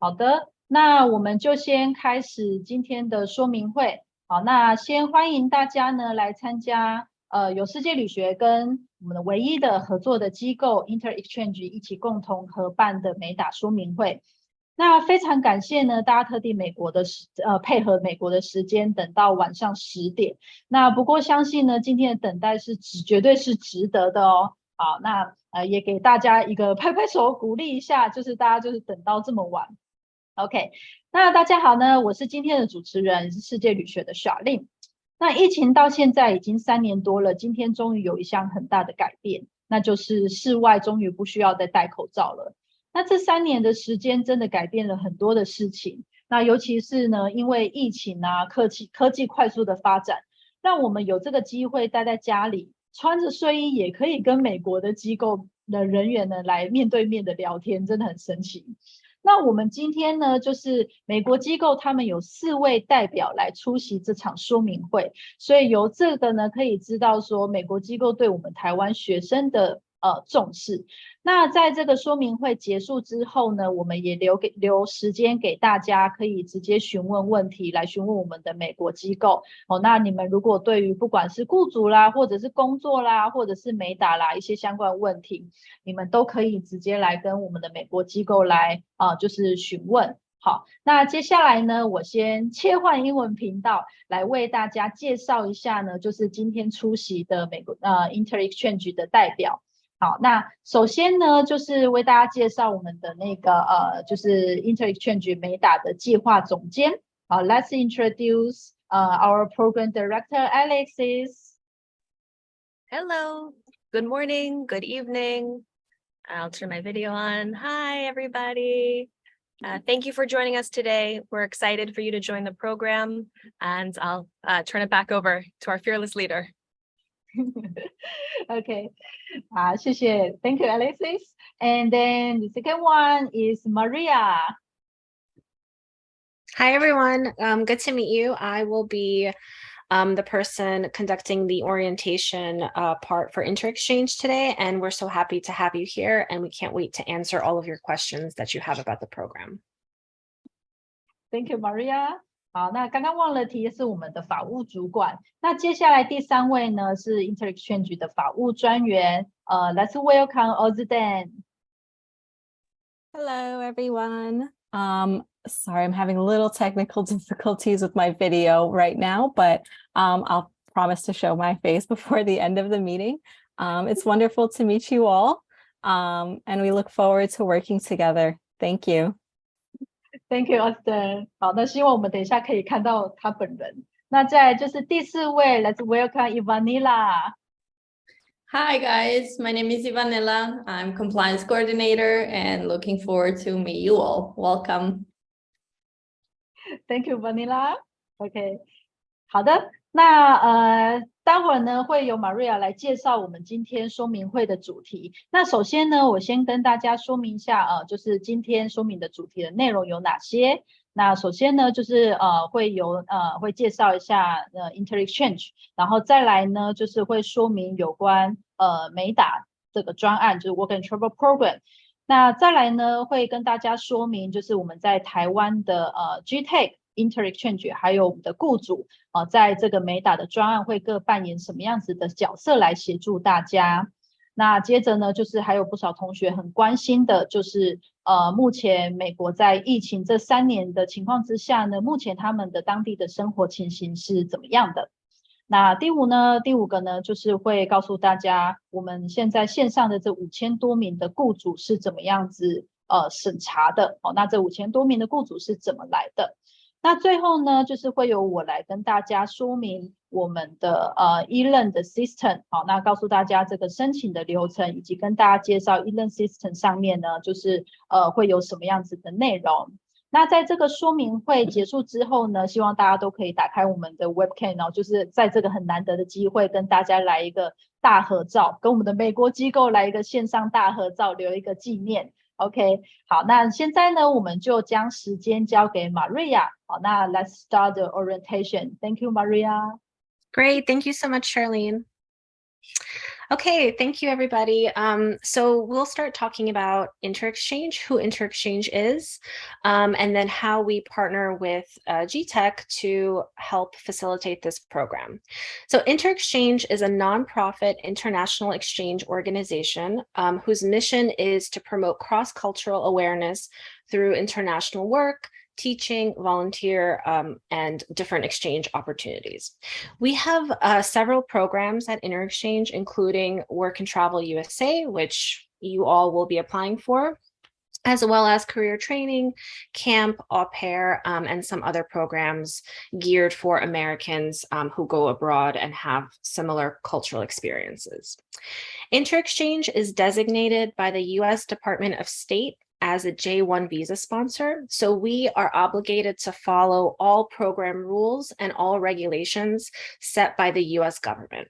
好的，那我们就先开始今天的说明会。好，那先欢迎大家呢来参加由世界旅学跟我们的唯一的合作的机构 INTEREXCHANGE 一起共同合办的美打说明会。那非常感谢呢，大家特地配合美国的时间，等到晚上10点。那不过相信呢，今天的等待是绝对是值得的哦。好，那也给大家一个拍拍手鼓励一下，就是大家就是等到这么晚。OK， 那大家好呢，我是今天的主持人，是世界旅学的小令。那疫情到现在已经3年多了，今天终于有一项很大的改变，那就是室外终于不需要再戴口罩了。那这3年的时间真的改变了很多的事情，那尤其是呢，因为疫情啊，科技快速的发展，让我们有这个机会待在家里，穿着睡衣也可以跟美国的机构的人员呢来面对面的聊天，真的很神奇。那我们今天呢，就是美国机构他们有4位代表来出席这场说明会，所以由这个呢可以知道说美国机构对我们台湾学生的重视。那在这个说明会结束之后呢，我们也留时间给大家可以直接询问问题，来询问我们的美国机构。那你们如果对于不管是雇主啦，或者是工作啦，或者是美打啦一些相关问题，你们都可以直接来跟我们的美国机构来就是询问。好，那接下来呢，我先切换英文频道来为大家介绍一下呢，就是今天出席的美国INTEREXCHANGE 的代表。好，那首先呢，就是为大家介绍我们的那个就是 INTEREXCHANGE 美打的计划总监。好 ，Let's introduce our program director Alexis. Hello, good morning, good evening. I'll turn my video on. Hi, everybody. Thank you for joining us today. We're excited for you to join the program, and I'll turn it back over to our fearless leader. Okay. 好，谢谢 Thank you, Alexis. And then the second one is Maria. Hi, everyone. Good to meet you. I will be the person conducting the orientation part for INTEREXCHANGE today, and we're so happy to have you here, and we can't wait to answer all of your questions that you have about the program. Thank you, Maria. 好，那刚刚忘了提的是我们的法务主管。那接下来第3位呢是 INTEREXCHANGE 的法务专员。Let's welcome Ozden. Hello, everyone. Sorry, I'm having a little technical difficulties with my video right now, but I'll promise to show my face before the end of the meeting. It's wonderful to meet you all, and we look forward to working together. Thank you. Thank you, Austin. 好，那希望我们等一下可以看到他本人。那再来就是第4位 ，Let's welcome Ivanila. Hi guys, my name is Ivanila. I'm compliance coordinator and looking forward to meet you all. Welcome. Thank you, Vanilla. OK， 好的，那待会儿呢会由 Maria 来介绍我们今天说明会的主题。那首先呢，我先跟大家说明一下就是今天说明的主题的内容有哪些。那首先呢，就是会介绍一下INTEREXCHANGE， 然后再来呢就是会说明有关美打这个专案，就是 Work and Travel Program。那再来呢会跟大家说明，就是我们在台湾的GTAG、INTEREXCHANGE 还有我们的雇主在这个美打的专案会各扮演什么样子的角色来协助大家。那接着呢，就是还有不少同学很关心的，就是目前美国在疫情这3年的情况之下呢，目前他们的当地的生活情形是怎么样的？那第5个呢，就是会告诉大家我们现在线上的这5000多名的雇主是怎么样子审查的。那这5000多名的雇主是怎么来的？那最后呢，就是会由我来跟大家说明我们的e-learn 的 system。好，那告诉大家这个申请的流程，以及跟大家介绍 e-learn system 上面呢，就是会有什么样子的内容。那在这个说明会结束之后呢，希望大家都可以打开我们的 webcam， 就是在这个很难得的机会跟大家来一个大合照，跟我们的美国机构来一个线上大合照，留一个纪念。OK， 好，那现在呢，我们就将时间交给 Maria。好，那 Let's start the orientation. Thank you, Maria. Great. Thank you so much, Charlene. Okay, thank you, everybody. So we'll start talking about InterExchange, who InterExchange is, and then how we partner with GTEC to help facilitate this program. So InterExchange is a nonprofit international exchange organization whose mission is to promote cross-cultural awareness through international work, teaching, volunteer, and different exchange opportunities. We have several programs at InterExchange, including Work and Travel USA, which you all will be applying for, as well as career training, camp, au pair, and some other programs geared for Americans who go abroad and have similar cultural experiences. InterExchange is designated by the U.S. Department of State as a J-1 visa sponsor. So we are obligated to follow all program rules and all regulations set by the US government.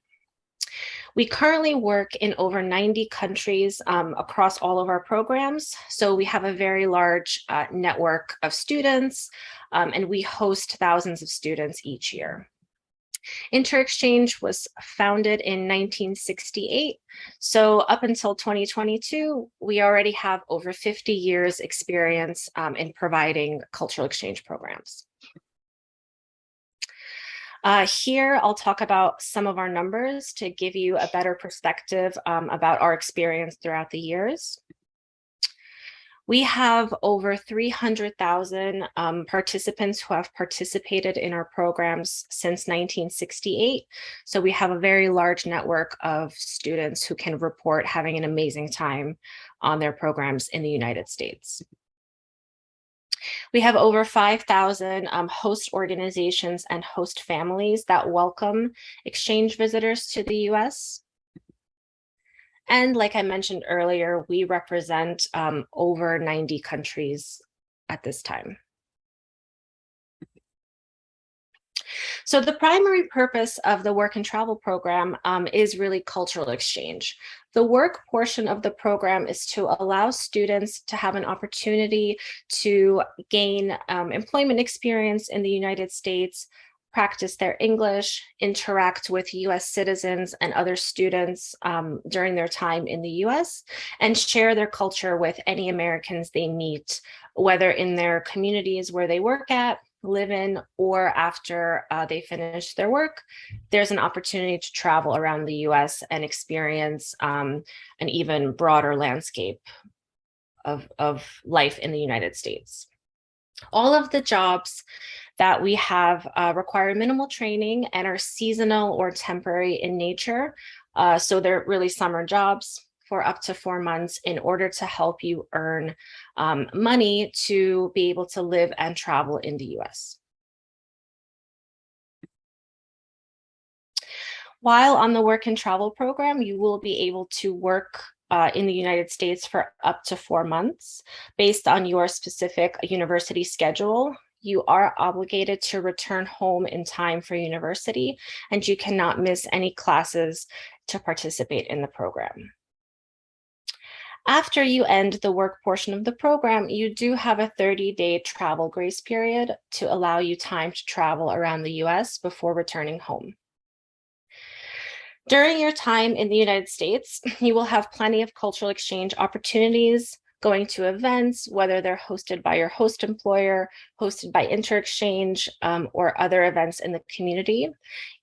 We currently work in over 90 countries across all of our programs. So we have a very large network of students, and we host thousands of students each year. InterExchange was founded in 1968. So up until 2022, we already have over 50 years experience in providing cultural exchange programs. Here, I'll talk about some of our numbers to give you a better perspective about our experience throughout the years. We have over 300,000 participants who have participated in our programs since 1968. So we have a very large network of students who can report having an amazing time on their programs in the United States. We have over 5,000 host organizations and host families that welcome exchange visitors to the US. And like I mentioned earlier, we represent over 90 countries at this time. So the primary purpose of the Work and Travel program is really cultural exchange. The work portion of the program is to allow students to have an opportunity to gain employment experience in the United States, practice their English, interact with US citizens and other students during their time in the US, and share their culture with any Americans they meet, whether in their communities where they work at, live in, or after they finish their work. There's an opportunity to travel around the US and experience an even broader landscape of life in the United States. All of the jobs that we have require minimal training and are seasonal or temporary in nature. So they're really summer jobs for up to 4 months in order to help you earn money to be able to live and travel in the US. While on the Work and Travel program, you will be able to work in the United States for up to 4 months based on your specific university schedule. You are obligated to return home in time for university, and you cannot miss any classes to participate in the program. After you end the work portion of the program, you do have a 30-day travel grace period to allow you time to travel around the US before returning home. During your time in the United States, you will have plenty of cultural exchange opportunities, going to events, whether they're hosted by your host employer, hosted by InterExchange, or other events in the community.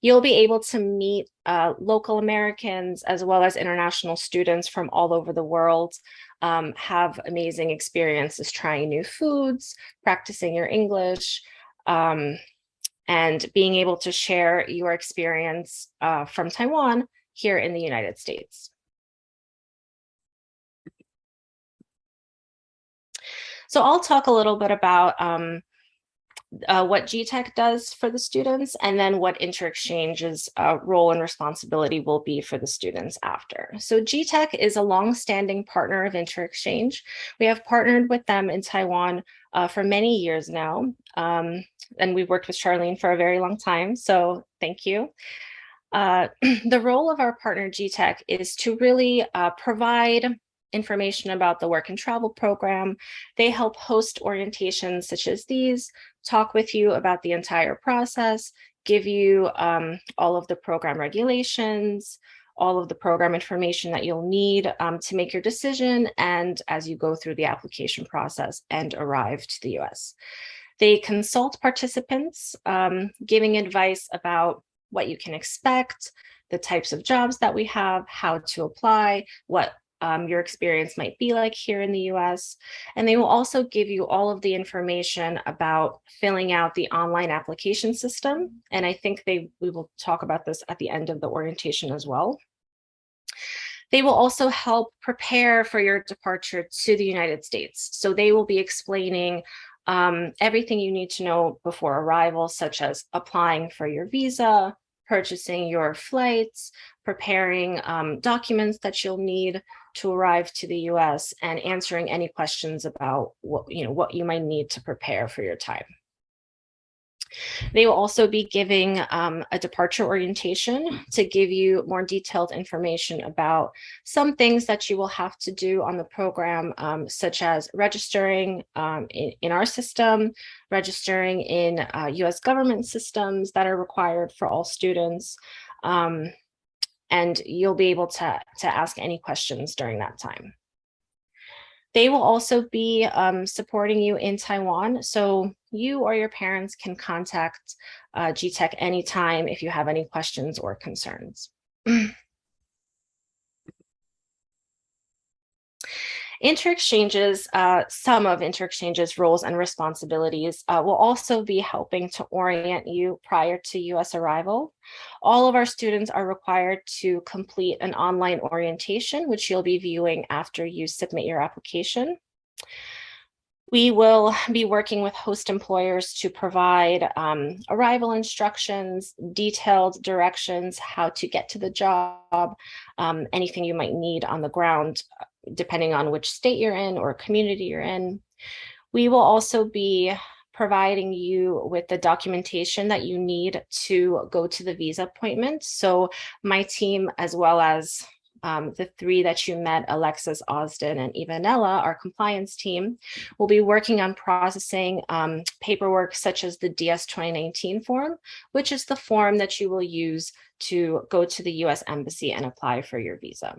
You'll be able to meet local Americans as well as international students from all over the world, have amazing experiences trying new foods, practicing your English, and being able to share your experience from Taiwan here in the United States. So I'll talk a little bit about what GTEC does for the students, and then what InterExchange's role and responsibility will be for the students after. So GTEC is a long-standing partner of InterExchange. We have partnered with them in Taiwan for many years now, and we've worked with Charlene for a very long time, so thank you. The role of our partner GTEC is to really provide information about the Work and Travel program. They help host orientations such as these, talk with you about the entire process, give you all of the program regulations, all of the program information that you'll need to make your decision and as you go through the application process and arrive to the US. They consult participants, giving advice about what you can expect, the types of jobs that we have, how to apply, what your experience might be like here in the US. And they will also give you all of the information about filling out the online application system. And I think we will talk about this at the end of the orientation as well. They will also help prepare for your departure to the United States. So they will be explaining everything you need to know before arrival, such as applying for your visa, purchasing your flights, preparing documents that you'll need to arrive to the US, and answering any questions about what you might need to prepare for your time. They will also be giving a departure orientation to give you more detailed information about some things that you will have to do on the program, such as registering in our system, registering in US government systems that are required for all students, and you'll be able to ask any questions during that time. They will also be supporting you in Taiwan. So you or your parents can contact GTEC anytime if you have any questions or concerns. InterExchange's, some of InterExchange's roles and responsibilities will also be helping to orient you prior to US arrival. All of our students are required to complete an online orientation, which you'll be viewing after you submit your application. We will be working with host employers to provide arrival instructions, detailed directions, how to get to the job, anything you might need on the ground, depending on which state you're in or community you're in. We will also be providing you with the documentation that you need to go to the visa appointment. So my team, as well as the three that you met, Alexis, Osden, and Ivanella, our compliance team, will be working on processing paperwork such as the DS 2019 form, which is the form that you will use to go to the US Embassy and apply for your visa.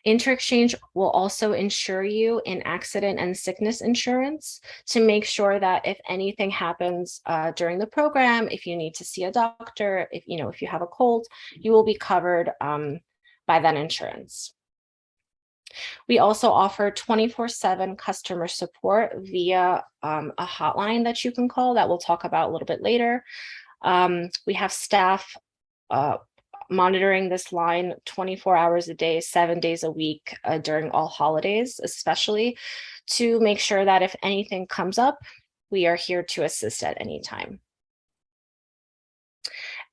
InterExchange will also insure you in accident and sickness insurance to make sure that if anything happens during the program, if you need to see a doctor, if you have a cold, you will be covered by that insurance. We also offer 24/7 customer support via a hotline that you can call that we'll talk about a little bit later. We have staff monitoring this line 24 hours a day, 7 days a week during all holidays, especially to make sure that if anything comes up, we are here to assist at any time.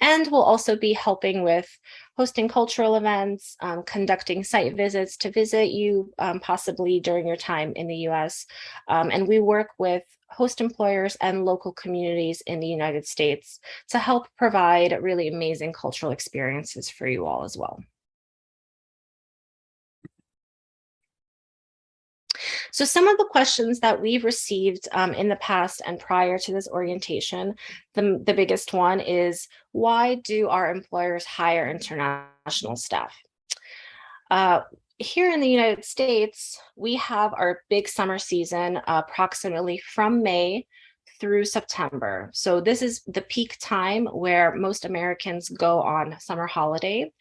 And we'll also be helping with hosting cultural events, conducting site visits to visit you possibly during your time in the US. And we work with host employers and local communities in the United States to help provide really amazing cultural experiences for you all as well. So some of the questions that we've received in the past and prior to this orientation, the biggest one is, why do our employers hire international staff? Here in the United States, we have our big summer season approximately from May through September. So this is the peak time where most Americans go on summer holiday.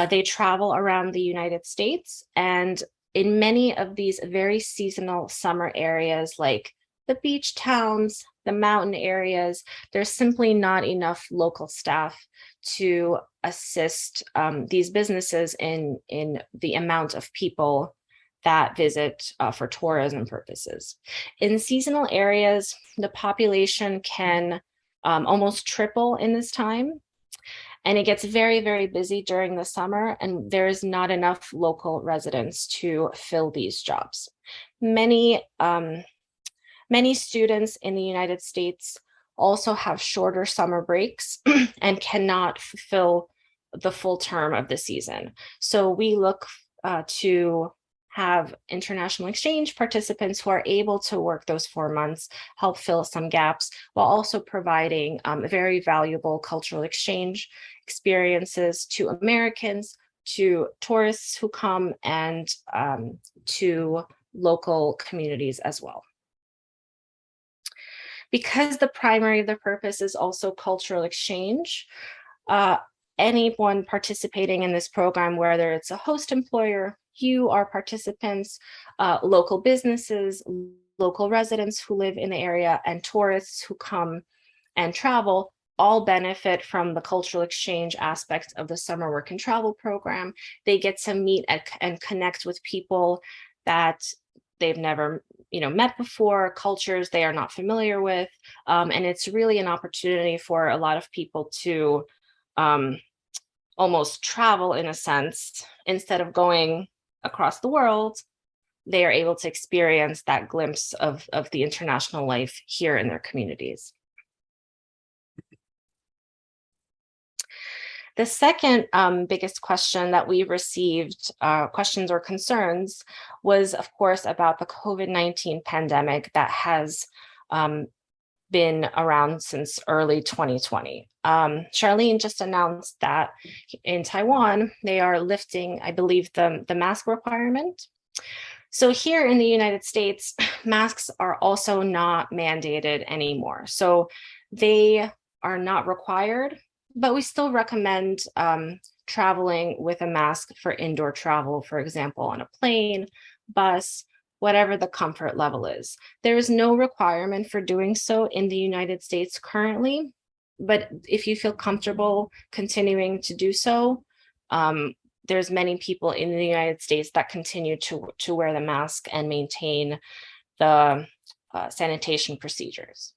They travel around the United States, and in many of these very seasonal summer areas, like the beach towns, the mountain areas, there's simply not enough local staff to assist these businesses in the amount of people that visit for tourism purposes. In seasonal areas, the population can almost triple in this time. And it gets very, very busy during the summer, and there is not enough local residents to fill these jobs. Many students in the United States also have shorter summer breaks and cannot fulfill the full term of the season. So we look to have international exchange participants who are able to work those 4 months, help fill some gaps, while also providing a very valuable cultural exchange experiences to Americans, to tourists who come, and to local communities as well. Because the primary of the purpose is also cultural exchange, anyone participating in this program, whether it's a host employer, you, our participants, local businesses, local residents who live in the area, and tourists who come and travel, all benefit from the cultural exchange aspect of the summer work and travel program. They get to meet and connect with people that they've never met before, cultures they are not familiar with. And it's really an opportunity for a lot of people to almost travel in a sense. Instead of going across the world, they are able to experience that glimpse of the international life here in their communities. The second biggest question that we received, questions or concerns, was of course about the COVID-19 pandemic that has been around since early 2020. Charlene just announced that in Taiwan, they are lifting, I believe, the mask requirement. So here in the United States, masks are also not mandated anymore. So they are not required, but we still recommend traveling with a mask for indoor travel, for example, on a plane, bus, whatever the comfort level is. There is no requirement for doing so in the United States currently, but if you feel comfortable continuing to do so, there's many people in the United States that continue to wear the mask and maintain the sanitation procedures.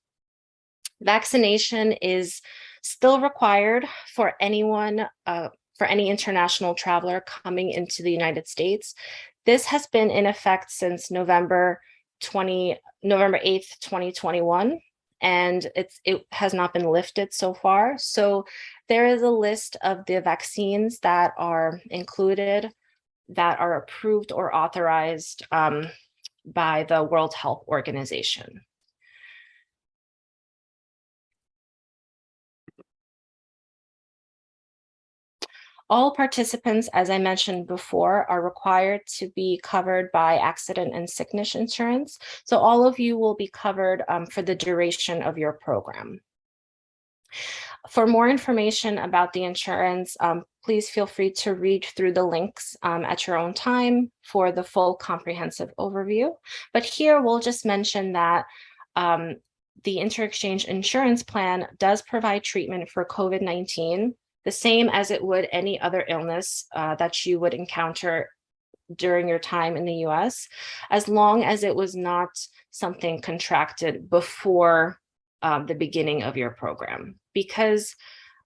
Vaccination is still required for anyone, for any international traveler coming into the United States. This has been in effect since November 8th, 2021, and it has not been lifted so far. So there is a list of the vaccines that are included, that are approved or authorized by the World Health Organization. All participants, as I mentioned before, are required to be covered by accident and sickness insurance. So all of you will be covered for the duration of your program. For more information about the insurance, please feel free to read through the links at your own time for the full comprehensive overview. But here we'll just mention that the INTEREXCHANGE insurance plan does provide treatment for COVID-19, the same as it would any other illness that you would encounter during your time in the US, as long as it was not something contracted before the beginning of your program. Because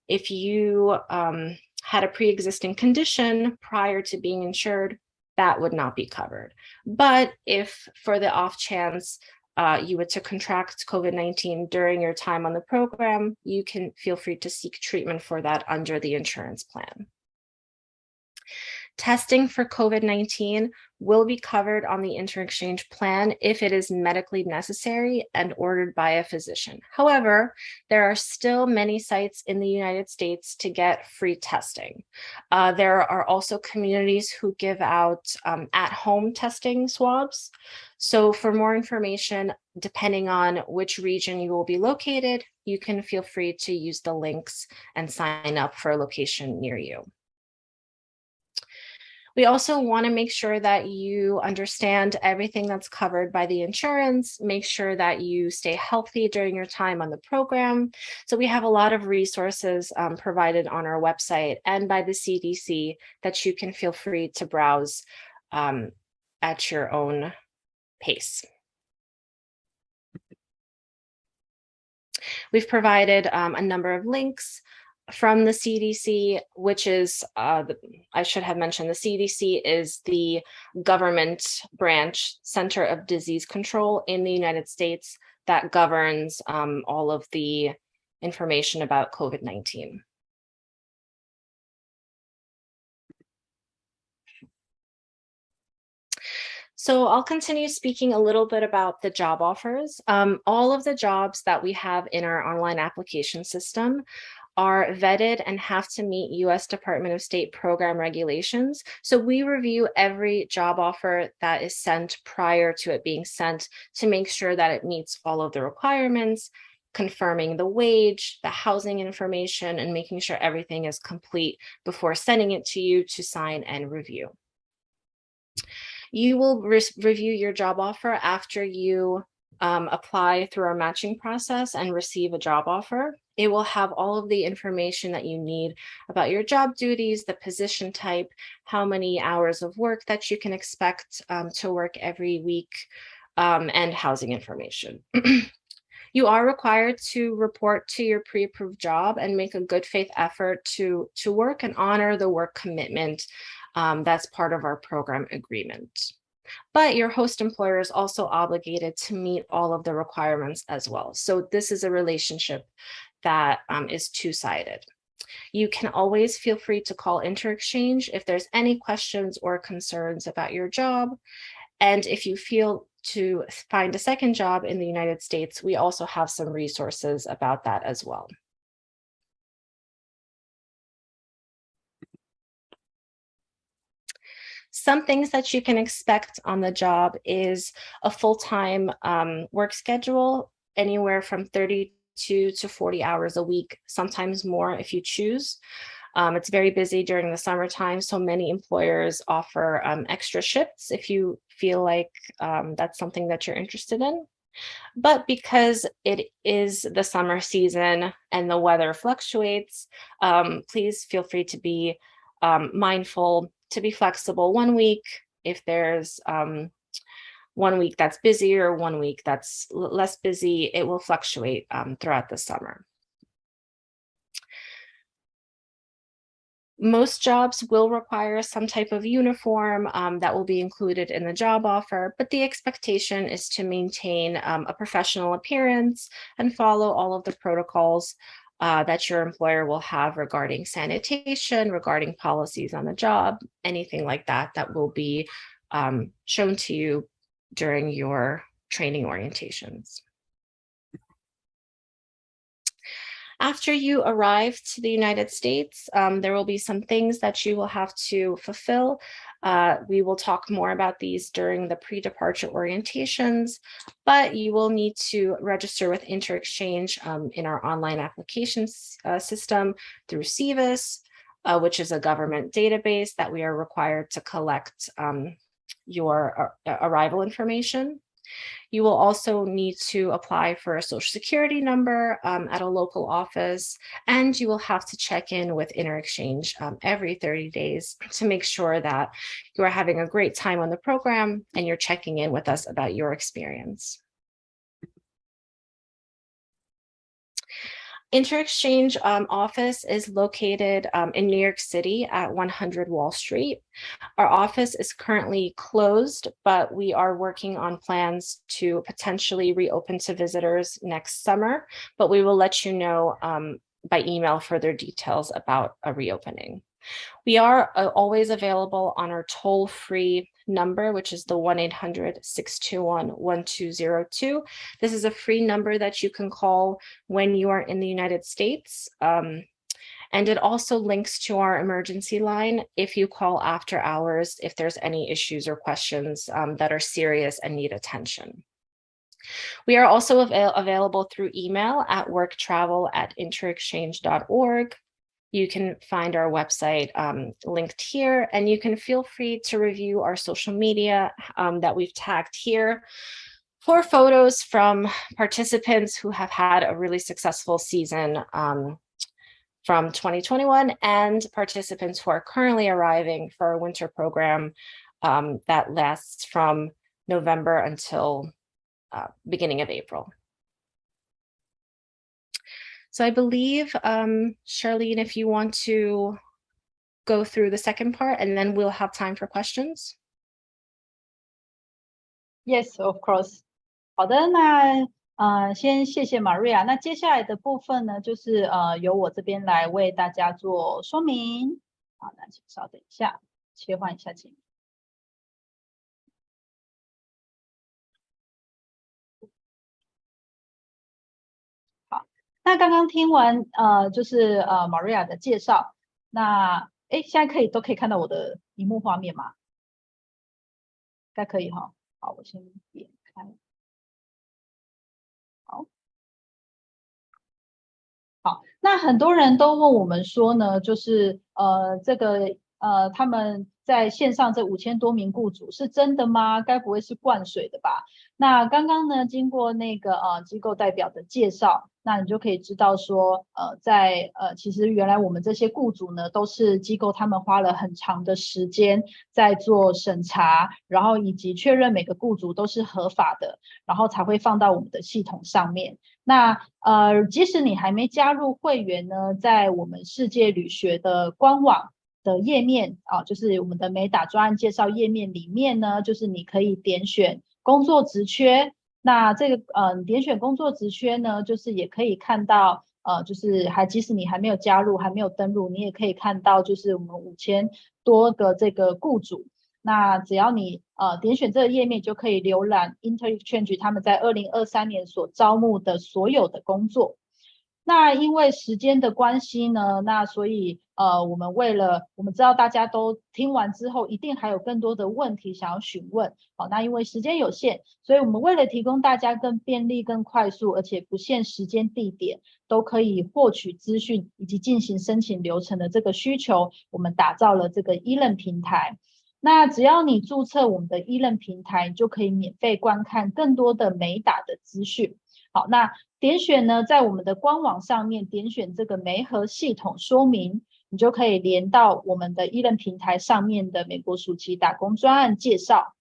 if you had a pre-existing condition prior to being insured, that would not be covered. But if for the off chance you were to contract COVID-19 during your time on the program, you can feel free to seek treatment for that under the insurance plan. Testing for COVID-19 will be covered on the INTEREXCHANGE plan if it is medically necessary and ordered by a physician. However, there are still many sites in the United States to get free testing. There are also communities who give out at-home testing swabs. So for more information, depending on which region you will be located, you can feel free to use the links and sign up for a location near you. We also want to make sure that you understand everything that's covered by the insurance, make sure that you stay healthy during your time on the program. So we have a lot of resources provided on our website and by the CDC that you can feel free to browse at your own pace. We've provided a number of links from the CDC, which is, I should have mentioned, the CDC is the government branch, Center of Disease Control in the United States, that governs all of the information about COVID-19. So I'll continue speaking a little bit about the job offers. All of the jobs that we have in our online application system are vetted and have to meet U.S. Department of State program regulations. So we review every job offer that is sent prior to it being sent to make sure that it meets all of the requirements, confirming the wage, the housing information, and making sure everything is complete before sending it to you to sign and review. You will review your job offer after you apply through our matching process and receive a job offer. It will have all of the information that you need about your job duties, the position type, how many hours of work that you can expect to work every week, and housing information. You are required to report to your pre-approved job and make a good faith effort to work and honor the work commitment that's part of our program agreement. But your host employer is also obligated to meet all of the requirements as well. So this is a relationship that is two-sided. You can always feel free to call INTEREXCHANGE if there's any questions or concerns about your job. And if you feel to find a second job in the United States, we also have some resources about that as well. Some things that you can expect on the job is a full-time work schedule, anywhere from 32 to 40 hours a week, sometimes more if you choose. It's very busy during the summertime, so many employers offer extra shifts if you feel like that's something that you're interested in. But because it is the summer season and the weather fluctuates, please feel free to be mindful, to be flexible. 1 week, if there's 1 week that's busy or 1 week that's less busy, it will fluctuate throughout the summer. Most jobs will require some type of uniform that will be included in the job offer, but the expectation is to maintain a professional appearance and follow all of the protocols that your employer will have regarding sanitation, regarding policies on the job, anything like that that will be shown to you during your training orientations. After you arrive to the United States, there will be some things that you will have to fulfill. We will talk more about these during the pre-departure orientations, but you will need to register with INTEREXCHANGE in our online application system through SEVIS, which is a government database that we are required to collect your arrival information. You will also need to apply for a Social Security number at a local office, and you will have to check in with INTEREXCHANGE every 30 days to make sure that you are having a great time on the program and you're checking in with us about your experience. INTEREXCHANGE office is located in New York City at 100 Wall Street. Our office is currently closed, but we are working on plans to potentially reopen to visitors next summer, but we will let you know by email further details about a reopening. We are always available on our toll-free number, which is the 1-800-621-1202. This is a free number that you can call when you are in the United States. And it also links to our emergency line if you call after hours, if there's any issues or questions that are serious and need attention. We are also available through email at worktravel@interexchange.org. You can find our website linked here, and you can feel free to review our social media that we've tagged here for photos from participants who have had a really successful season from 2021 and participants who are currently arriving for our winter program that lasts from November until beginning of April. So I believe, Charlene, if you want to go through the second part, and then we'll have time for questions. Yes, of course. 好的，那先谢谢 Maria。那接下来的部分呢，就是由我这边来为大家做说明。好，那请稍等一下，切换一下镜头。好，那刚刚听完就是Maria 的介绍，那现在都可以看到我的荧幕画面吗？应该可以哈。好，我先点开。好，那很多人都问我们说呢，就是他们在线上这5000多名雇主是真的吗？该不会是灌水的吧？那刚刚呢，经过那个机构代表的介绍，那你就可以知道说，其实原来我们这些雇主呢，都是机构他们花了很长的时间在做审查，然后以及确认每个雇主都是合法的，然后才会放到我们的系统上面。那即使你还没加入会员呢，在我们世界旅学的官网的页面就是我们的美打专案介绍页面里面呢，就是你可以点选工作职缺。那这个点选工作职缺呢，就是也可以看到就是即使你还没有加入，还没有登录，你也可以看到就是我们5000多个这个雇主。那只要你点选这个页面，就可以浏览 INTEREXCHANGE 他们在2023年所招募的所有的工作。那因为时间的关系呢，那所以我们知道大家都听完之后，一定还有更多的问题想要询问。好，那因为时间有限，所以我们为了提供大家更便利、更快速，而且不限时间地点都可以获取资讯以及进行申请流程的这个需求，我们打造了这个e-learn平台。那只要你注册我们的e-learn平台，就可以免费观看更多的美打的资讯。好，那点选呢，在我们的官网上面点选这个媒合系统说明，你就可以连到我们的e-learn平台上面的美国暑期打工专案介绍。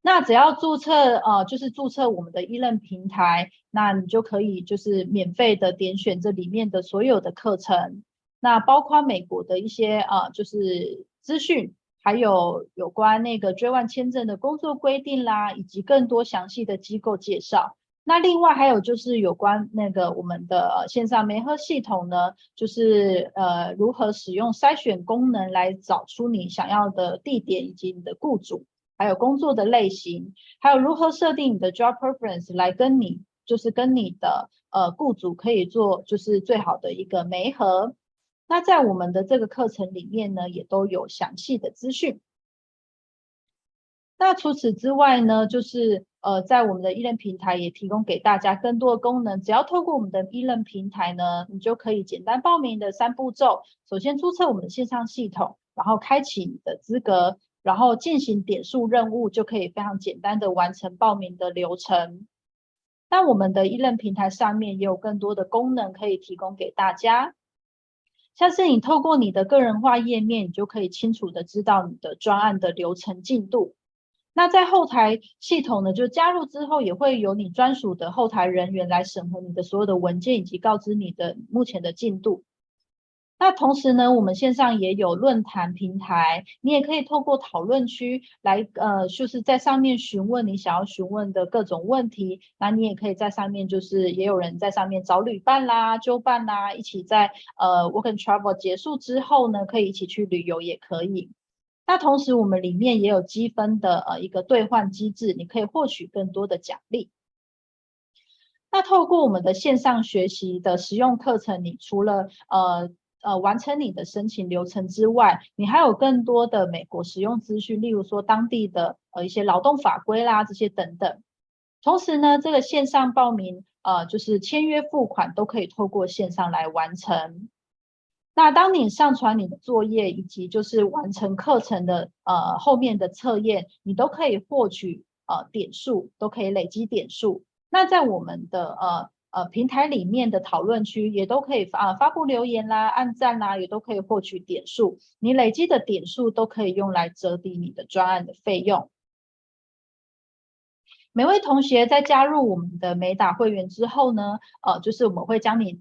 那只要注册就是注册我们的e-learn平台，那你就可以就是免费的点选这里面的所有的课程，那包括美国的一些就是资讯，还有关那个J1签证的工作规定啦，以及更多详细的机构介绍。那另外还有就是有关那个我们的线上媒合系统呢，就是如何使用筛选功能来找出你想要的地点以及你的雇主，还有工作的类型，还有如何设定你的 job preference 来跟你的雇主可以做就是最好的一个媒合。那在我们的这个课程里面呢，也都有详细的资讯。那除此之外呢，就是在我们的e-learn平台也提供给大家更多的功能。只要透过我们的e-learn平台呢，你就可以简单报名的3步骤。首先注册我们的线上系统，然后开启你的资格，然后进行点数任务，就可以非常简单的完成报名的流程。那我们的e-learn平台上面也有更多的功能可以提供给大家。像是你透过你的个人化页面，你就可以清楚的知道你的专案的流程进度。那在后台系统呢，就加入之后，也会有你专属的后台人员来审核你的所有的文件，以及告知你的目前的进度。那同时呢，我们线上也有论坛平台，你也可以透过讨论区来就是在上面询问你想要询问的各种问题。那你也可以在上面就是也有人在上面找旅伴啦、揪伴啦，一起在work and travel 结束之后呢，可以一起去旅游也可以。那同时我们里面也有积分的一个兑换机制，你可以获取更多的奖励。那透过我们的线上学习的实用课程，你除了完成你的申请流程之外，你还有更多的美国实用资讯，例如说当地的一些劳动法规啦，这些等等。同时呢，这个线上报名就是签约付款都可以透过线上来完成。那当你上传你的作业以及就是完成课程的后面的测验，你都可以获取点数，都可以累积点数。那在我们的平台里面的讨论区也都可以发布留言啦、按赞啦，也都可以获取点数。你累积的点数都可以用来折抵你的专案的费用。每位同学在加入我们的美打会员之后呢，就是我们会将你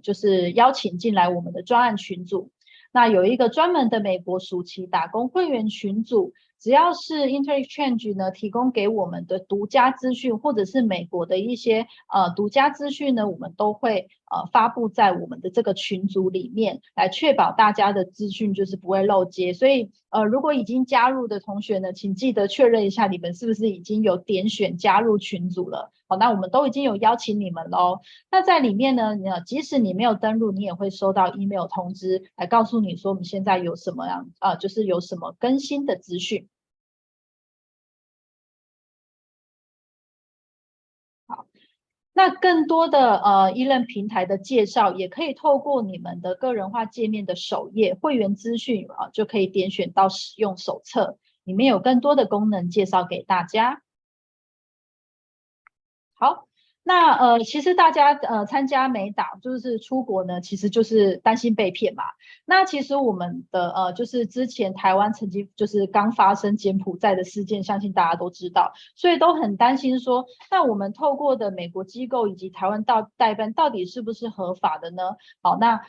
就是邀请进来我们的专案群组。那有一个专门的美国暑期打工会员群组，只要是 INTEREXCHANGE 呢提供给我们的独家资讯，或者是美国的一些独家资讯呢，我们都会发布在我们的这个群组里面，来确保大家的资讯就是不会漏接。所以如果已经加入的同学呢，请记得确认一下你们是不是已经有点选加入群组了。好，那我们都已经有邀请你们咯。那在里面呢，即使你没有登录，你也会收到 email 通知，来告诉你说我们现在有什么样就是有什么更新的资讯。好，那更多的e-learn 平台的介绍，也可以透过你们的个人化界面的首页会员资讯就可以点选到使用手册，里面有更多的功能介绍给大家。好，那其实大家参加美打就是出国呢，其实就是担心被骗嘛。那其实我们的就是之前台湾曾经就是刚发生柬埔寨的事件，相信大家都知道，所以都很担心说，那我们透过的美国机构以及台湾代办到底是不是合法的呢？好，那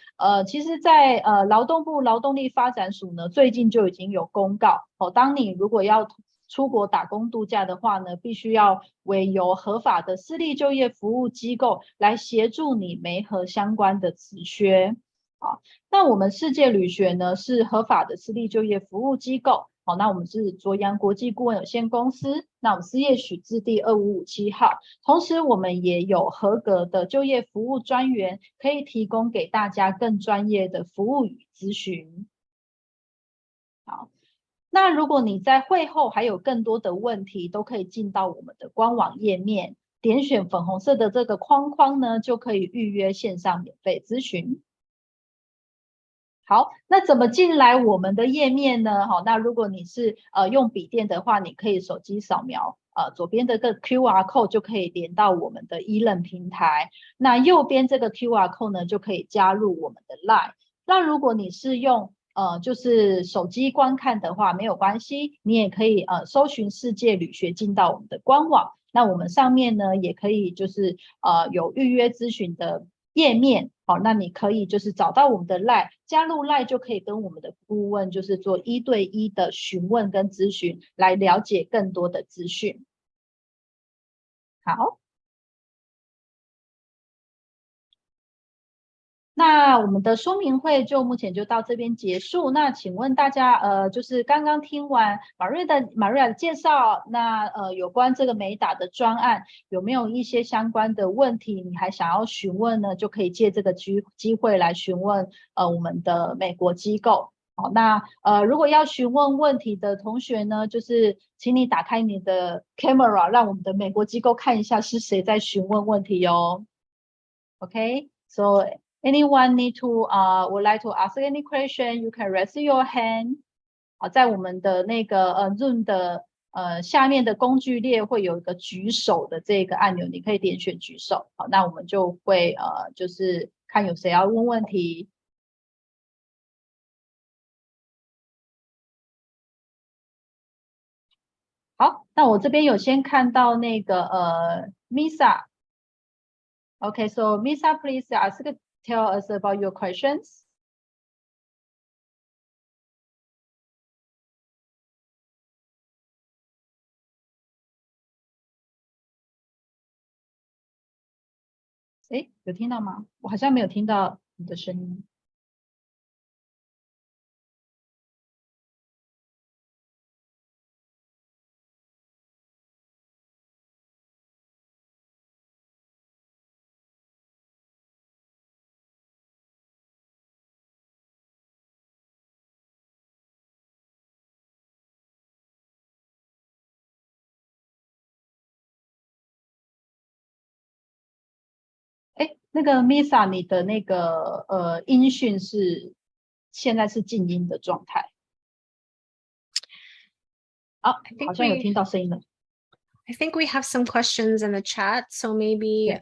其实在劳动部劳动力发展署呢，最近就已经有公告当你如果要出国打工度假的话呢，必须要委由合法的私立就业服务机构来协助你媒合相关的职缺。好，那我们世界旅学呢是合法的私立就业服务机构。好，那我们是卓阳国际顾问有限公司，那我们事业许字第2557号。同时我们也有合格的就业服务专员，可以提供给大家更专业的服务与咨询。好，那如果你在会后还有更多的问题，都可以进到我们的官网页面，点选粉红色的这个框框呢，就可以预约线上免费咨询。好，那怎么进来我们的页面呢？好，那如果你是用笔电的话，你可以手机扫描左边的这个 QR code 就可以连到我们的 e-learn 平台。那右边这个 QR code 呢，就可以加入我们的 LINE。那如果你是用就是手机观看的话，没有关系，你也可以搜寻世界旅学进到我们的官网。那我们上面呢也可以就是有预约咨询的页面。好，那你可以就是找到我们的 LINE， 加入 LINE 就可以跟我们的顾问就是做1对1的询问跟咨询，来了解更多的资讯。好。那我们的说明会就目前就到这边结束。那请问大家，就是刚刚听完马瑞亚的介绍，那有关这个美打的专案，有没有一些相关的问题，你还想要询问呢？就可以借这个机会来询问我们的美国机构。好，那如果要询问问题的同学呢，就是请你打开你的 camera， 让我们的美国机构看一下是谁在询问问题哟。Okay, so anyone need to would like to ask any question, you can raise your hand. 在我们的那个Zoom 的下面的工具列会有一个举手的这个按钮，你可以点选举手。好，那我们就会就是看有谁要问问题。好，那我这边有先看到那个Misa。Okay, so Misa, please tell us about your questions. Eh, 有听到吗？我好像没有听到你的声音。哎，那个 Misa， 你的那个音讯是现在是静音的状态。好，好像有听到声音了。I think we have some questions in the chat, so maybe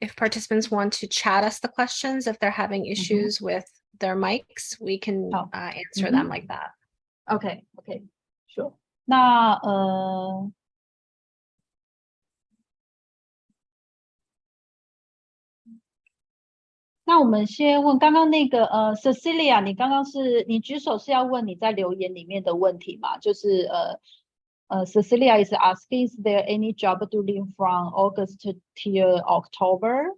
if participants want to chat us the questions, if they're having issues with their mics, we can answer them like that. Okay, sure. 那那我们先问刚刚那个Cecilia，你刚刚你举手是要问你在留言里面的问题吗？就是Cecilia is asking, is there any job during from August till October?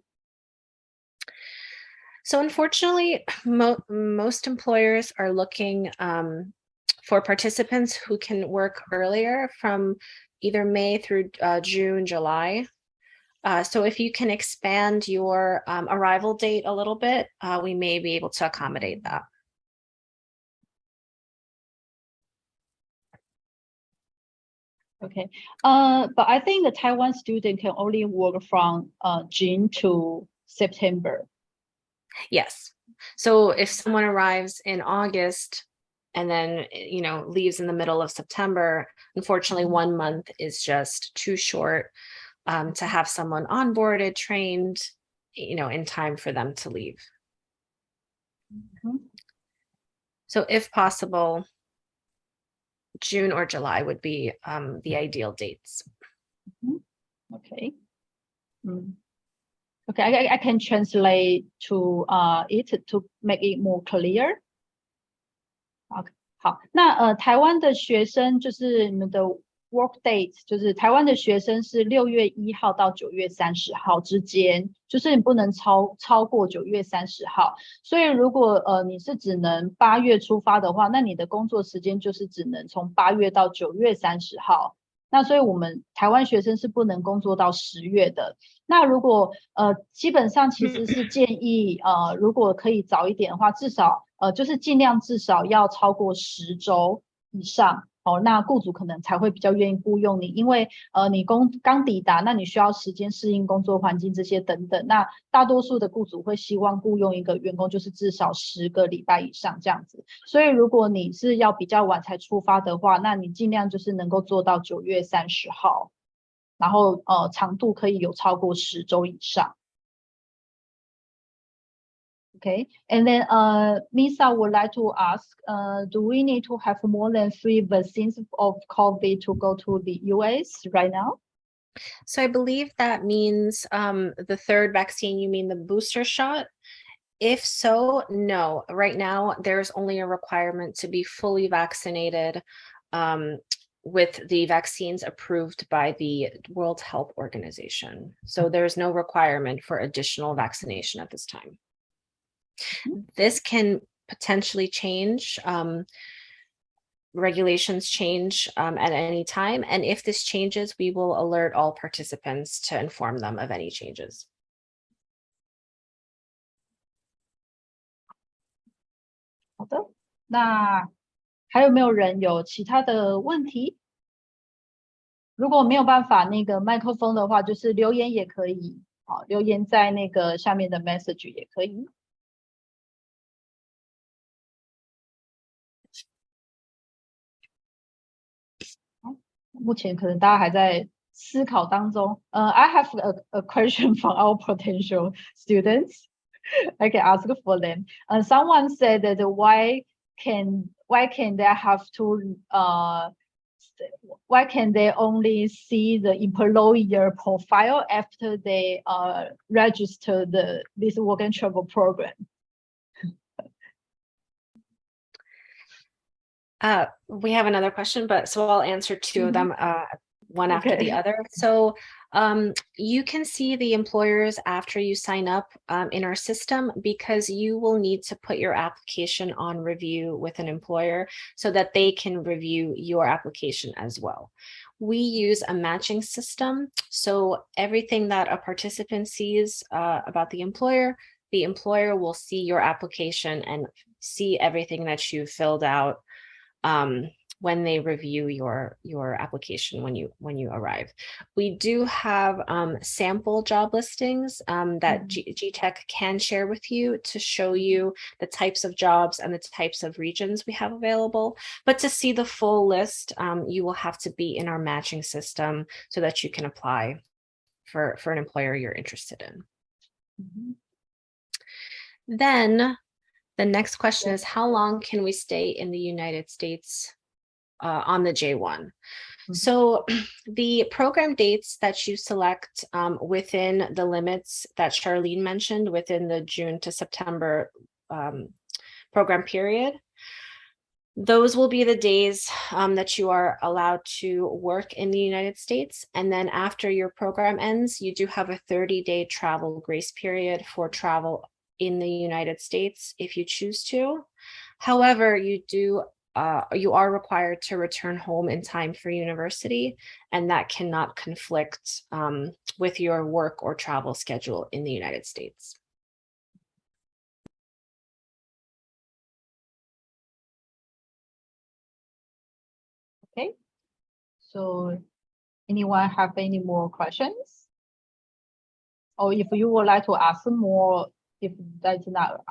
So unfortunately, most employers are looking for participants who can work earlier from either May through June, July. So if you can expand your arrival date a little bit, we may be able to accommodate that. Okay, but I think the Taiwan student can only work from June to September. Yes. So if someone arrives in August and then, leaves in the middle of September, unfortunately, 1 month is just too short to have someone onboarded, trained, in time for them to leave. Mm-hmm. So if possible, June or July would be the ideal dates. Mm-hmm. Okay. Okay, I can translate to it to make it more clear. Okay, 好，那台湾的学生就是你们的 work date， 就是台湾的学生是6月1号到9月30号之间，就是你不能超过9月30号。所以如果你是只能8月出发的话，那你的工作时间就是只能从8月到9月30号。那所以我们台湾学生是不能工作到10月的。那如果基本上其实是建议如果可以早一点的话，至少就是尽量至少要超过10周以上。那雇主可能才会比较愿意雇佣你，因为你刚抵达，那你需要时间适应工作环境这些等等。那大多数的雇主会希望雇佣一个员工就是至少10个礼拜以上这样子。所以如果你是要比较晚才出发的话，那你尽量就是能够做到9月30号，然后长度可以有超过10周以上。Okay, and then Misa would like to ask, do we need to have more than 3 vaccines of COVID to go to the US right now? So I believe that means the third vaccine, you mean the booster shot? If so, no. Right now, there's only a requirement to be fully vaccinated with the vaccines approved by the World Health Organization. So there's no requirement for additional vaccination at this time. This can potentially change. Regulations change at any time. And if this changes, we will alert all participants to inform them of any changes. 好的，那还有没有人有其他的问题？如果没有办法那个麦克风的话，就是留言也可以，好，留言在那个下面的 message 也可以。目前可能大家还在思考当中。I have a question from our potential students. I can ask for them. Someone said that why can they have to why can they only see the employer profile after they register this work and travel program? We have another question, so I'll answer 2 of them, one after the other. So you can see the employers after you sign up in our system, because you will need to put your application on review with an employer so that they can review your application as well. We use a matching system. So everything that a participant sees about the employer will see your application and see everything that you filled out when they review your application when you arrive. We do have sample job listings that GTech can share with you to show you the types of jobs and the types of regions we have available. But to see the full list, you will have to be in our matching system so that you can apply for an employer you're interested in. Then the next question is, how long can we stay in the United States on the J1? So the program dates that you select within the limits that Charlene mentioned within the June to September program period, those will be the days that you are allowed to work in the United States. And then after your program ends, you do have a 30-day travel grace period for travel in the United States if you choose to. However, you are required to return home in time for university, and that cannot conflict with your work or travel schedule in the United States. Okay, so anyone have any more questions? Or if you would like to ask more, if that's not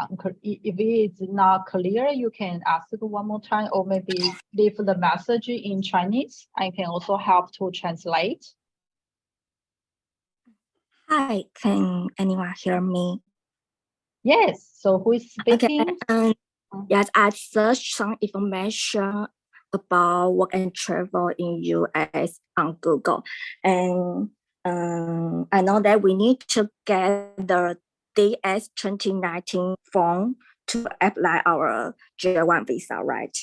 if it is not clear, you can ask it one more time, or maybe leave the message in Chinese. I can also help to translate. Hi, can anyone hear me? Yes, so who is speaking? Okay, yes, I searched some information about work and travel in US on Google, and I know that we need to get the DS 2019 form to apply our J1 visa, right?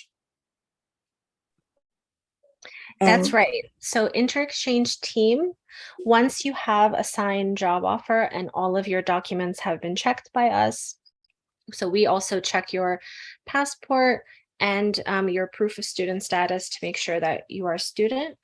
That's right. So InterExchange team, once you have a signed job offer and all of your documents have been checked by us, so we also check your passport and your proof of student status to make sure that you are a student.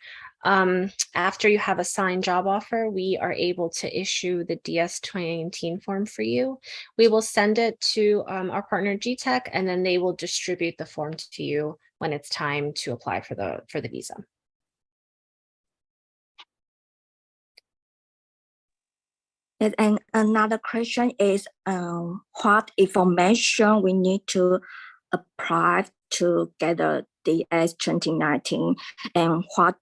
After you have a signed job offer, we are able to issue the DS 2019 form for you. We will send it to our partner GTech, and then they will distribute the form to you when it's time to apply for the visa. And another question is, what information we need to apply to get the DS 2019, and what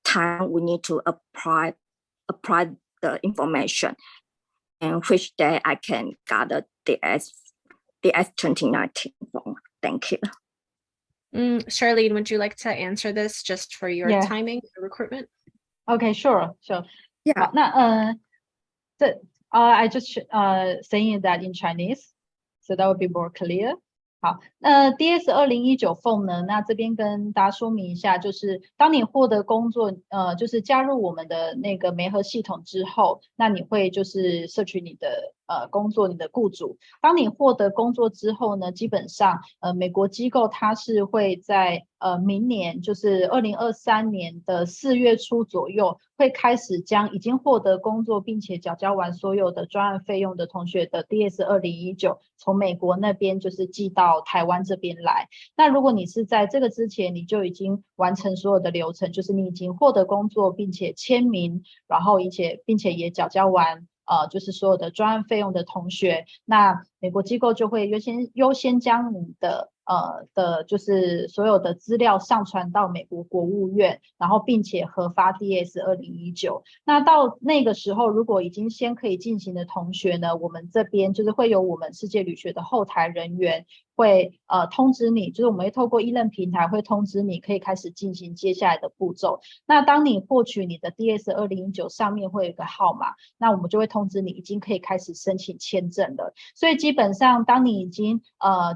time we need to apply the information, and which day I can get the DS 2019 form. Thank you. Charlene, would you like to answer this just for your timing, your recruitment? Okay, sure. Yeah. 好，那I just saying that in Chinese, so that would be more clear. 好，DS 2019 form 呢，那这边跟大家说明一下，就是当你获得工作，就是加入我们的那个媒合系统之后，那你会就是摄取你的工作，你的雇主。当你获得工作之后呢，基本上美国机构它是会在明年就是2023年的4月初左右，会开始将已经获得工作并且缴交完所有的专案费用的同学的 DS 2019从美国那边就是寄到台湾这边来。那如果你是在这个之前你就已经完成所有的流程，就是你已经获得工作并且签名，然后并且也缴交完就是所有的专案费用的同学，那美国机构就会优先将你的就是所有的资料上传到美国国务院，然后并且核发 DS 2019。那到那个时候，如果已经先可以进行的同学呢，我们这边就是会有我们世界旅学的后台人员会通知你，就是我们会透过e-learn平台会通知你可以开始进行接下来的步骤。那当你获取你的 DS 2019上面会有一个号码，那我们就会通知你已经可以开始申请签证了。所以基本上当你已经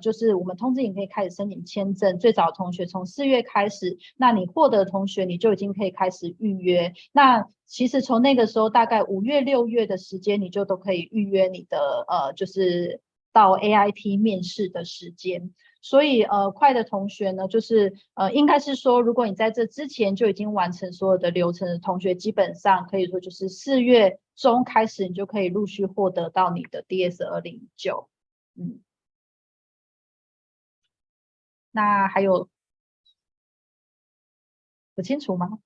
就是我们通知你可以开始申请签证，最早同学从4月开始，那你获得同学你就已经可以开始预约。那其实从那个时候大概5月6月的时间，你就都可以预约你的就是到 AIT 面试的时间。所以快的同学呢，就是应该是说，如果你在这之前就已经完成所有的流程的同学，基本上可以说就是4月中开始，你就可以陆续获得到你的 DS 2019。那还有不清楚吗？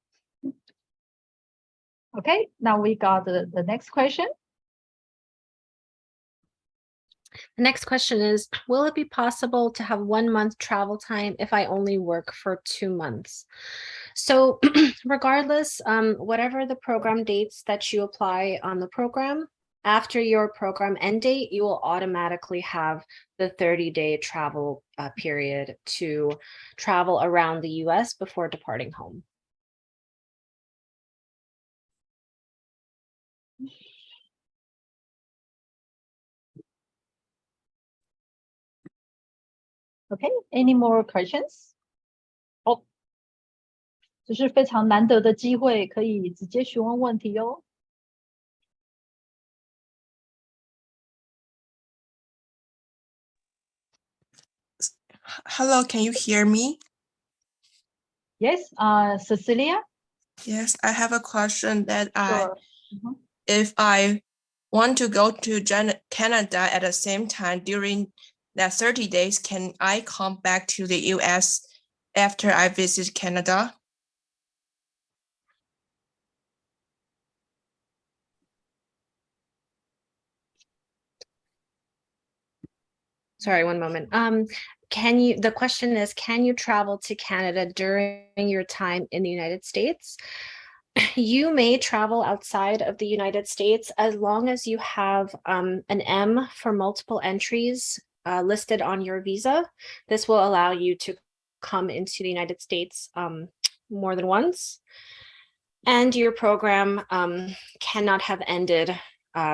Okay, now we got the next question. The next question is, will it be possible to have 1 month travel time if I only work for 2 months? So regardless, whatever the program dates that you apply on the program, After your program end date, you will automatically have the 30-day travel period to travel around the US before departing home. Okay, any more questions? 哦，这是非常难得的机会，可以直接询问问题哦。Hello, can you hear me? Yes, Cecilia? Yes, I have a question that Sure. if I want to go to Canada at the same time during that 30 days, can I come back to the US after I visit Canada? Sorry, one moment. The question is, can you travel to Canada during your time in the United States? You may travel outside of the United States as long as you have an M for multiple entries listed on your visa. This will allow you to come into the United States more than once. And your program cannot have ended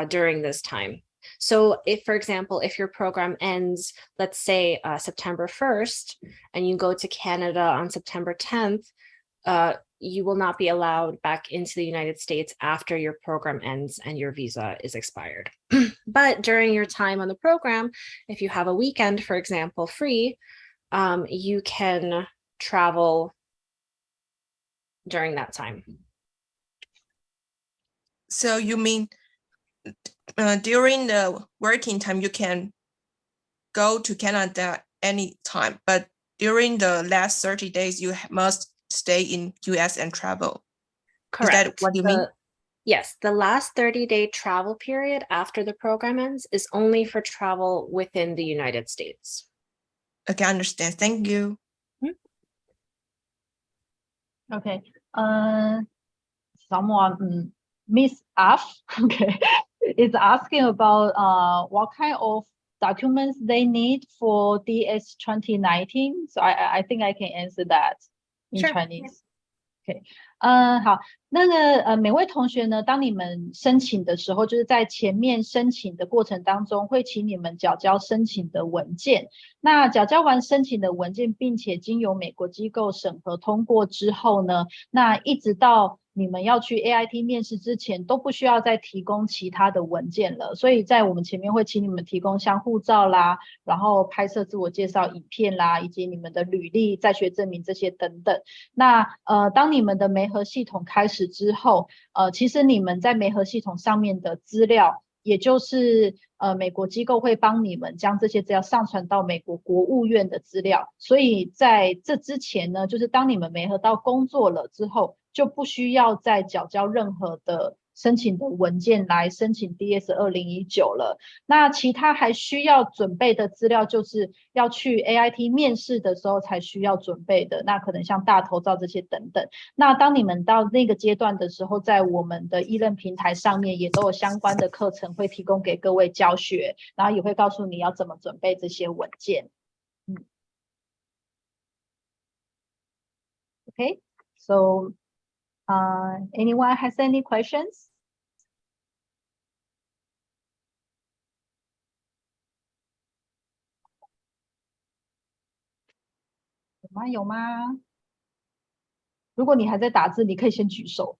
during this time. So if, for example, if your program ends, let's say September 1st, and you go to Canada on September 10th, you will not be allowed back into the United States after your program ends and your visa is expired. But during your time on the program, if you have a weekend, for example, free, you can travel during that time. So you mean during the working time, you can go to Canada anytime, but during the last 30 days, you must stay in US and travel. Correct. Is that what you mean? Yes, the last 30-day travel period after the program ends is only for travel within the United States. Okay, I understand. Thank you. Okay. Someone, Miss F, okay, is asking about what kind of documents they need for DS 2019. So I think I can answer that in Chinese. Okay. 好，那个每位同学呢，当你们申请的时候，就是在前面申请的过程当中，会请你们缴交申请的文件。那缴交完申请的文件，并且经由美国机构审核通过之后呢，那一直到你们要去 AIT 面试之前，都不需要再提供其他的文件了。所以在我们前面会请你们提供像护照啦，然后拍摄自我介绍影片啦，以及你们的履历、在学证明这些等等。那当你们的媒合系统开始之后，其实你们在媒合系统上面的资料，也就是美国机构会帮你们将这些资料上传到美国国务院的资料。所以在这之前呢，就是当你们媒合到工作了之后，就不需要再缴交任何的申请的文件来申请 DS 2019了。那其他还需要准备的资料，就是要去 AIT 面试的时候才需要准备的，那可能像大头照这些等等。那当你们到那个阶段的时候，在我们的e-learn平台上面也都有相关的课程会提供给各位教学，然后也会告诉你要怎么准备这些文件。Okay, so anyone has any questions? 有吗？如果你还在打字，你可以先举手。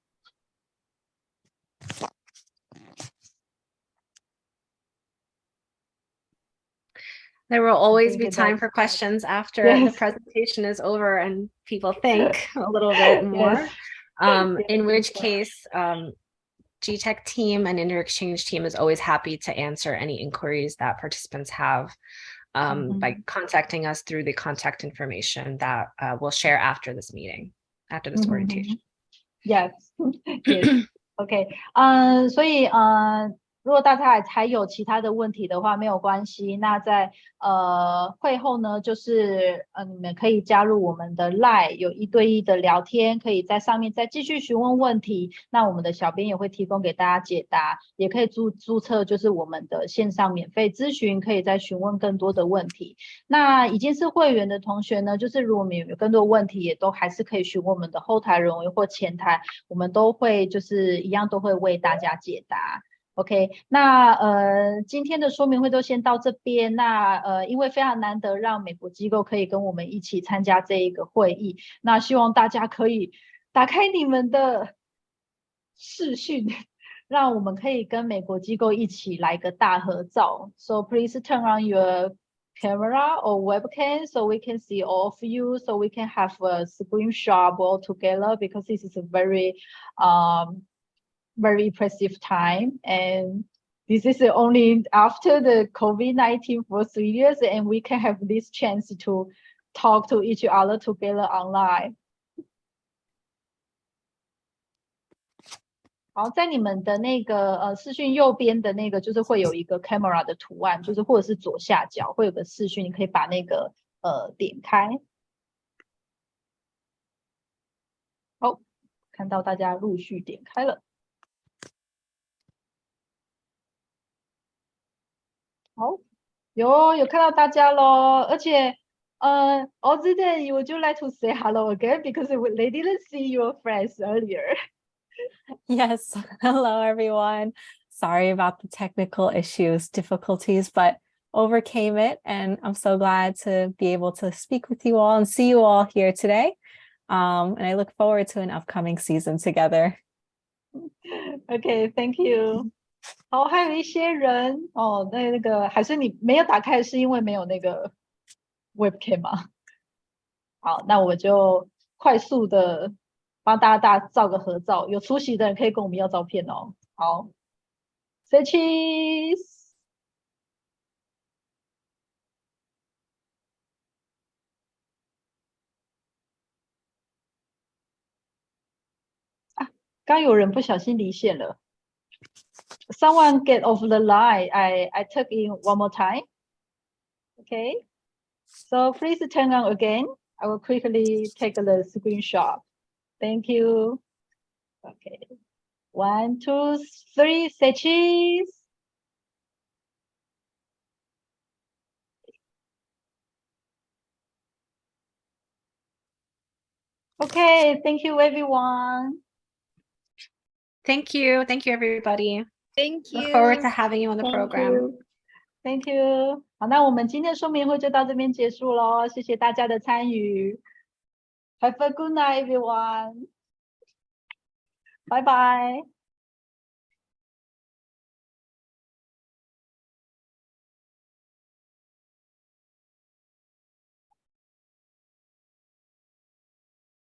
There will always be time for questions after the presentation is over and people think a little bit more. In which case, GTech team and INTEREXCHANGE team is always happy to answer any inquiries that participants have by contacting us through the contact information that we'll share after this meeting, after this orientation. Yes. Yes. Okay. 所以如果大家还有其他的问题的话，没有关系。那在会后呢，就是你们可以加入我们的 LINE， 有1对1的聊天，可以在上面再继续询问问题。那我们的小编也会提供给大家解答，也可以注册就是我们的线上免费咨询，可以再询问更多的问题。那已经是会员的同学呢，就是如果你有更多问题，也都还是可以询问我们的后台人员或前台，我们都会就是一样都会为大家解答。OK， 那今天的说明会都先到这边。那因为非常难得让美国机构可以跟我们一起参加这一个会议，那希望大家可以打开你们的视讯，让我们可以跟美国机构一起来个大合照。So please turn on your camera or webcam so we can see all of you, so we can have a screenshot all together, because this is a very impressive time, and this is only after the COVID-19 for 3 years, and we can have this chance to talk to each other together online. 好，在你们的那个视讯右边的那个就是会有一个 camera 的图案，就是或者是左下角会有个视讯，你可以把那个点开。好，看到大家陆续点开了。好，有看到大家咯，而且Ozzy, would you like to say hello again, because they didn't see your friends earlier? Yes, hello everyone. Sorry about the technical issues, difficulties, but overcame it, and I'm so glad to be able to speak with you all and see you all here today. And I look forward to an upcoming season together. Okay, thank you. 好，还有一些人那个还是你没有打开，是因为没有那个 webcam 吗？好，那我就快速的帮大家照个合照，有出席的人可以跟我们要照片哦。好 ，say cheese。啊，刚有人不小心离线了。Someone get off the line. I took in one more time. Okay. So please turn on again. I will quickly take the screenshot. Thank you. Okay. 1, 2, 3, say cheese. Okay, thank you everyone. Thank you. Thank you, everybody. Thank you. Look forward to having you on the program. Thank you. 好，那我们今天的说明会就到这边结束咯，谢谢大家的参与。Have a good night, everyone. Bye bye.